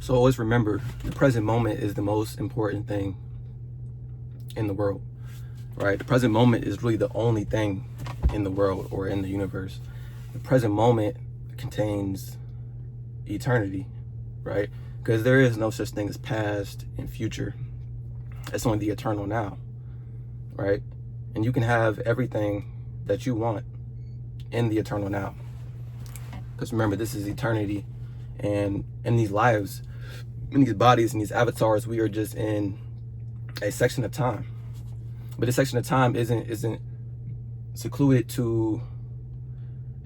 So always remember, the present moment is the most important thing in the world, right? The present moment is really the only thing in the world or in the universe. The present moment contains eternity, right? Because there is no such thing as past and future. It's only the eternal now, right? And you can have everything that you want in the eternal now. Because remember, this is eternity, and in these lives, in these bodies, in these avatars, we are just in a section of time. But this section of time isn't secluded to.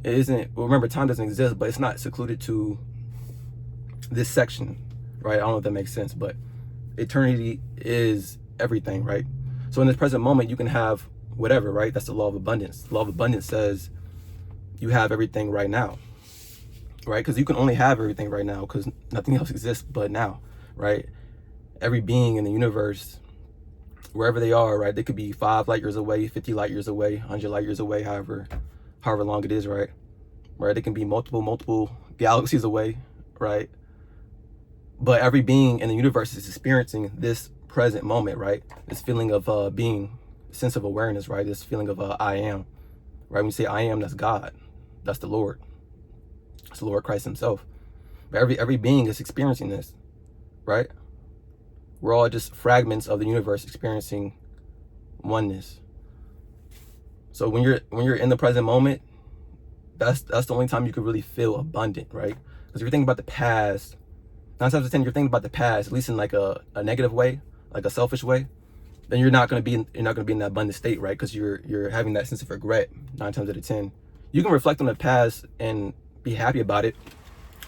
It isn't. Well, remember, time doesn't exist, but it's not secluded to this section, right? I don't know if that makes sense, but eternity is everything, right? So in this present moment, you can have whatever, right? That's the law of abundance. The law of abundance says you have everything right now, right? Because you can only have everything right now because nothing else exists but now, right? Every being in the universe, wherever they are, right? They could be 5 light years away, 50 light years away, 100 light years away, however long it is, right? Right? They can be multiple galaxies away, right? But every being in the universe is experiencing this present moment, right? This feeling of being, sense of awareness, right? This feeling of I am, right? When you say I am, that's God. That's the Lord. It's the Lord Christ himself. But every being is experiencing this, right? We're all just fragments of the universe experiencing oneness. So when you're in the present moment, that's the only time you can really feel abundant, right? Because if you're thinking about the past, 9 times out of 10, you're thinking about the past, at least in like a negative way, like a selfish way, then you're not gonna be in that abundant state, right? Because you're having that sense of regret 9 times out of 10. You can reflect on the past and be happy about it,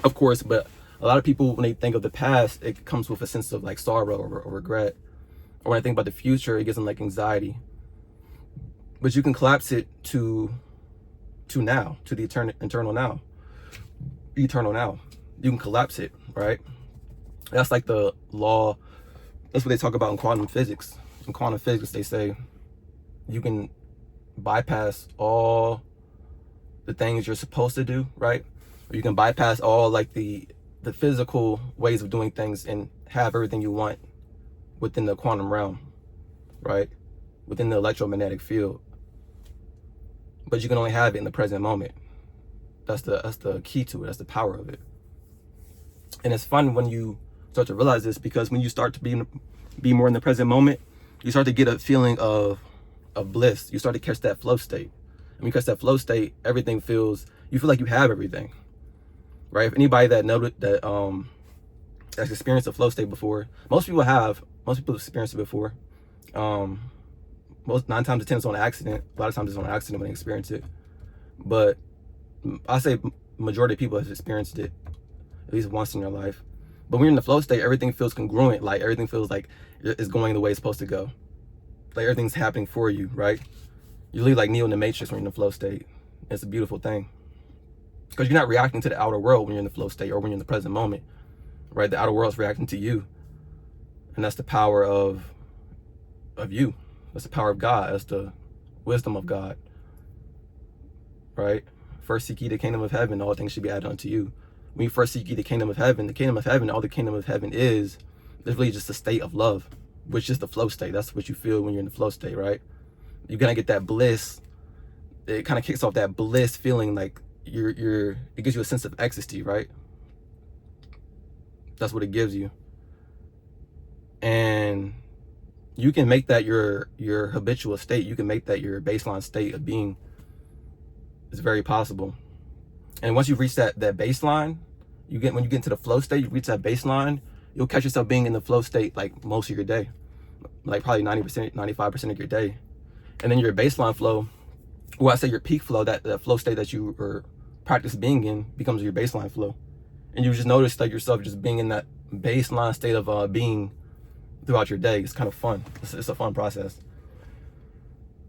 of course, but a lot of people, when they think of the past, it comes with a sense of like sorrow or regret. Or when I think about the future, it gives them like anxiety. But you can collapse it to now, to the eternal now. You can collapse it, right? That's like the law. That's what they talk about in quantum physics. In quantum physics, they say you can bypass all the things you're supposed to do, right? Or you can bypass all like the physical ways of doing things and have everything you want within the quantum realm, right? Within the electromagnetic field. But you can only have it in the present moment. That's the key to it. That's the power of it. And it's fun when you start to realize this, because when you start to be more in the present moment, you start to get a feeling of bliss. You start to catch that flow state. And when you catch that flow state, you feel like you have everything, right? If anybody that's experienced a flow state before, most people have experienced it before. 9 times out of 10 it's on accident. A lot of times it's on accident when they experience it. But I say majority of people have experienced it at least once in their life. But when you're in the flow state, everything feels congruent. Like everything feels like it's going the way it's supposed to go. Like everything's happening for you, right? You live like Neo in the Matrix when you're in the flow state. It's a beautiful thing. Because you're not reacting to the outer world when you're in the flow state or when you're in the present moment, right? The outer world's reacting to you. And that's the power of you. That's the power of God. That's the wisdom of God, right? First seek ye the kingdom of heaven, all things should be added unto you. When you first seek ye the kingdom of heaven, all the kingdom of heaven is really just a state of love, which is the flow state. That's what you feel when you're in the flow state, right? You're gonna get that bliss. It kind of kicks off that bliss feeling, like it gives you a sense of ecstasy, right? That's what it gives you. And you can make that your habitual state. You can make that your baseline state of being. It's very possible. And once you reach that baseline, when you get into the flow state, you reach that baseline, you'll catch yourself being in the flow state like most of your day, like probably 90%, 95% of your day. And then your baseline flow, or I say your peak flow, that flow state that you practice being in becomes your baseline flow. And you just notice like yourself just being in that baseline state of being throughout your day. It's kind of fun. It's a fun process.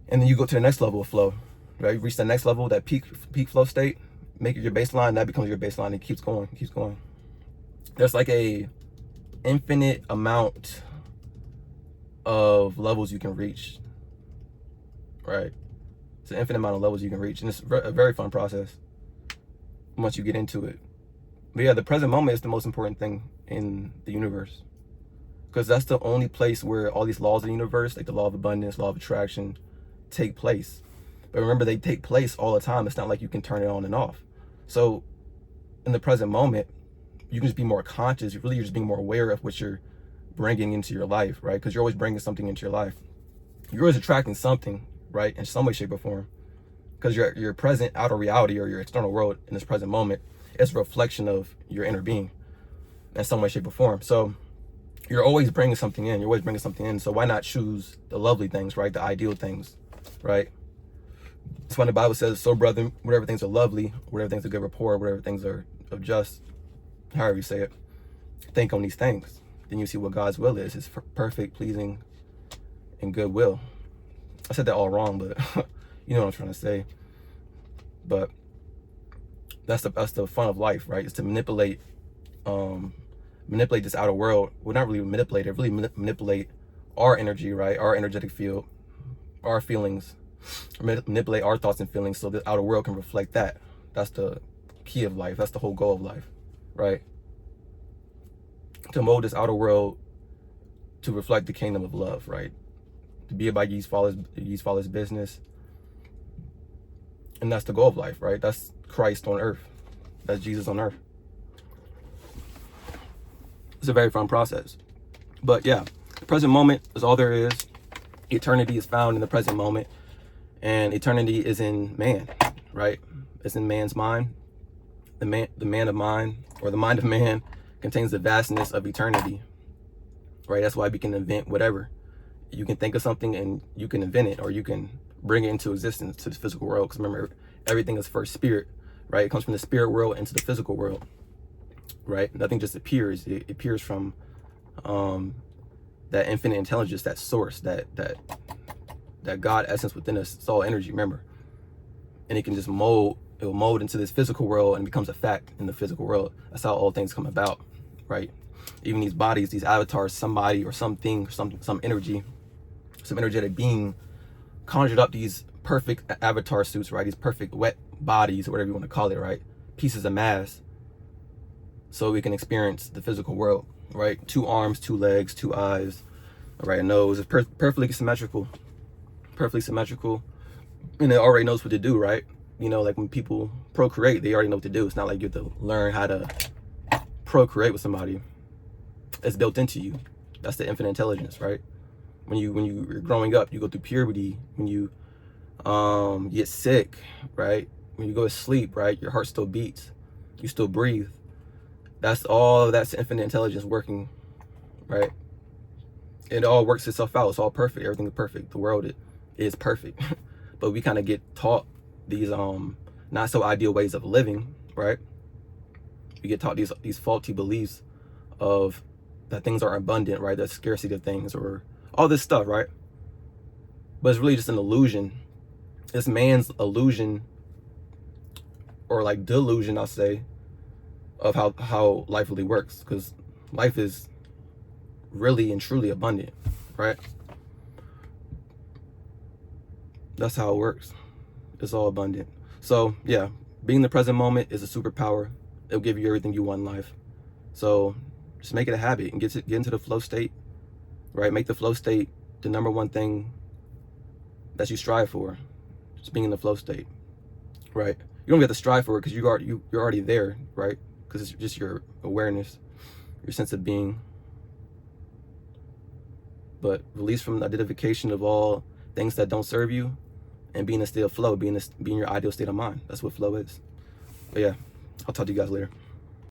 And then you go to the next level of flow, right? You reach the next level, that peak flow state, make it your baseline. That becomes your baseline. And it keeps going. There's like a infinite amount of levels you can reach, right? It's an infinite amount of levels you can reach, and it's a very fun process once you get into it. But yeah, the present moment is the most important thing in the universe, because that's the only place where all these laws of the universe, like the law of abundance, law of attraction, take place. But remember, they take place all the time. It's not like you can turn it on and off. So in the present moment, you can just be more conscious. You're just being more aware of what you're bringing into your life, right? Because you're always bringing something into your life. You're always attracting something, right, in some way, shape, or form. Because your present outer reality, or your external world in this present moment, is a reflection of your inner being in some way, shape, or form. So you're always bringing something in. You're always bringing something in. So why not choose the lovely things, right? The ideal things, right? That's why the Bible says, so brother, whatever things are lovely, whatever things are good rapport, whatever things are of just, however you say it, think on these things. Then you see what God's will is, his perfect, pleasing, and good will. I said that all wrong, but you know what I'm trying to say. But that's the fun of life, right? Is to manipulate this outer world. Well, not really manipulate it, really manipulate our energy, right? Our energetic field, our feelings, manipulate our thoughts and feelings so the outer world can reflect that. That's the key of life. That's the whole goal of life, right? To mold this outer world to reflect the kingdom of love, right? To be about ye's father's business. And that's the goal of life, right? That's Christ on earth. That's Jesus on earth. It's a very fun process. But yeah, the present moment is all there is. Eternity is found in the present moment. And eternity is in man, right? It's in man's mind. The man of mind, or the mind of man, contains the vastness of eternity, right? That's why we can invent whatever. You can think of something and you can invent it, or you can bring it into existence to the physical world. Because remember, everything is first spirit, right? It comes from the spirit world into the physical world, right? Nothing just appears. It appears from that infinite intelligence, that source, that God essence within us. It's all energy, remember. And it can just mold. It will mold into this physical world and becomes a fact in the physical world. That's how all things come about, right? Even these bodies, these avatars, somebody or something, some energy, some energetic being conjured up these perfect avatar suits, right? These perfect wet bodies, or whatever you want to call it, right? Pieces of mass, so we can experience the physical world, right? 2 arms, 2 legs, 2 eyes, right? A nose. It's perfectly symmetrical, and it already knows what to do, right? You know, like when people procreate, they already know what to do. It's not like you have to learn how to procreate with somebody. It's built into you. That's the infinite intelligence, right? When you're growing up, you go through puberty. When you get sick, right? When you go to sleep, right? Your heart still beats. You still breathe. That's infinite intelligence working, right? It all works itself out. It's all perfect. Everything is perfect. The world is perfect. But we kind of get taught these not so ideal ways of living, right? We get taught these faulty beliefs of that things are abundant, right? There's scarcity of things, or all this stuff, right? But it's really just an illusion. It's man's illusion, or like delusion, I'll say, of how life really works. Because life is really and truly abundant, right? That's how it works. It's all abundant. So yeah, being in the present moment is a superpower. It'll give you everything you want in life. So just make it a habit and get into the flow state, right? Make the flow state the number one thing that you strive for. Just being in the flow state, right? You don't have to strive for it, because you're already there, right? Because it's just your awareness, your sense of being. But release from the identification of all things that don't serve you, and be in a state of flow, be in your ideal state of mind. That's what flow is. But yeah, I'll talk to you guys later.